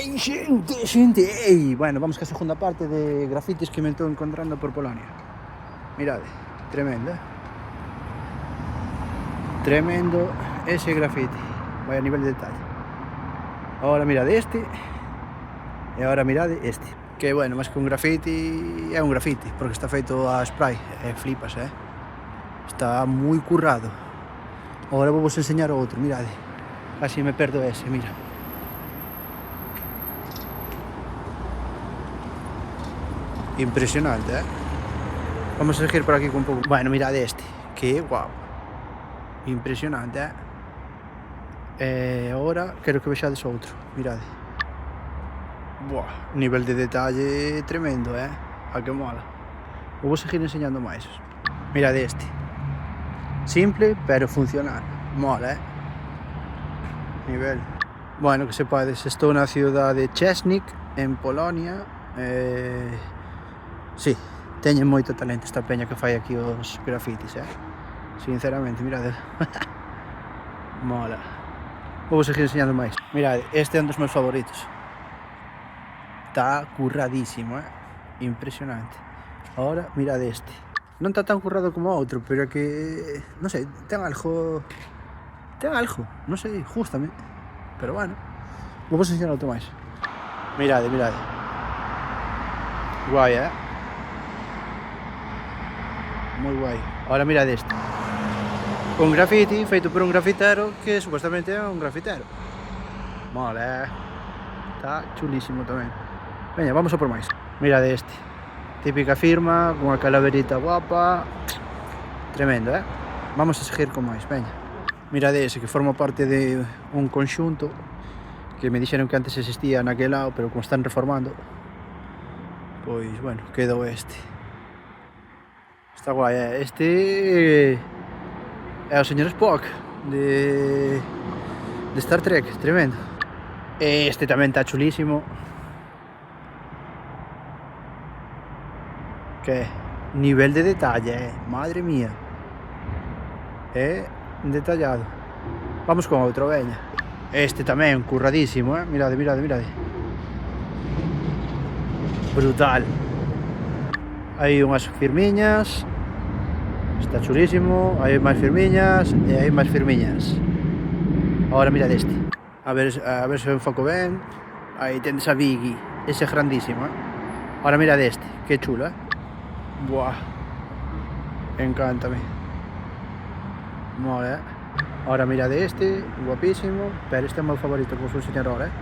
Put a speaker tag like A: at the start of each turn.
A: Ei, xente, ei. Bueno, vamos ca segunda parte de grafitis que me estou encontrando por Polonia. Mirade, tremendo, tremendo ese grafiti. Vai a nivel de detalle. Ahora mirade este e agora mirade este. Que bueno, máis que un grafiti é un grafiti, porque está feito a spray, flipas, está moi currado. Agora vou vos enseñar o outro, mirade. Así me perdo ese, mira. Impresionante, Vamos a seguir por aquí con un pouco. Bueno, mirade este, que guapo. Impresionante, agora quero que vexades outro, mirade. Buah, nivel de detalle tremendo, a que mola. Vou seguir enseñando máis. Mirade este. Simple, pero funcional. Mola, Nivel. Bueno, que sepades, estou na cidade de Szczecin, en Polonia. Sí, teñen moito talento esta peña que fai aquí os grafitis, Sinceramente, mirade. Mola. Vou seguir enseñando máis. Mirade, este é un dos meus favoritos. Está curradísimo, Impresionante. Ahora, mirade este. Non está tan currado como o outro, pero é que... non sei, ten algo... non sei, gústame. Pero bueno, vou vos enseñar outro máis. Mirade. Guai, moi guai. Ahora mirade este. Un grafiti feito por un grafitero que supostamente é un grafitero. Mola, Está chulísimo tamén. Veña, vamos a por máis. Mirade este. Típica firma, con a calaverita guapa. Tremendo, Vamos a seguir con máis, veña. Mirade ese que forma parte de un conxunto que me dixeron que antes existía naquel lado, pero como están reformando, pois, bueno, quedou este. Está guai, Este é o señor Spock de Star Trek, tremendo. Este tamén está chulísimo. Que nivel de detalle, madre mía. Detallado. Vamos con outro, veña. Este tamén, curradísimo, Mirade. Brutal. Hai unhas firmiñas. Está chulísimo. Hai máis firmiñas e hai máis firmiñas. Agora mirade este. A ver se o enfoco ben. Aí tendes a Biggie. Ese é grandísimo, Agora mirade este. Que chulo, Buah. Encántame. Mola, Ahora mirade este. Guapísimo. Pero este é o meu favorito que vos vou enseñar ahora,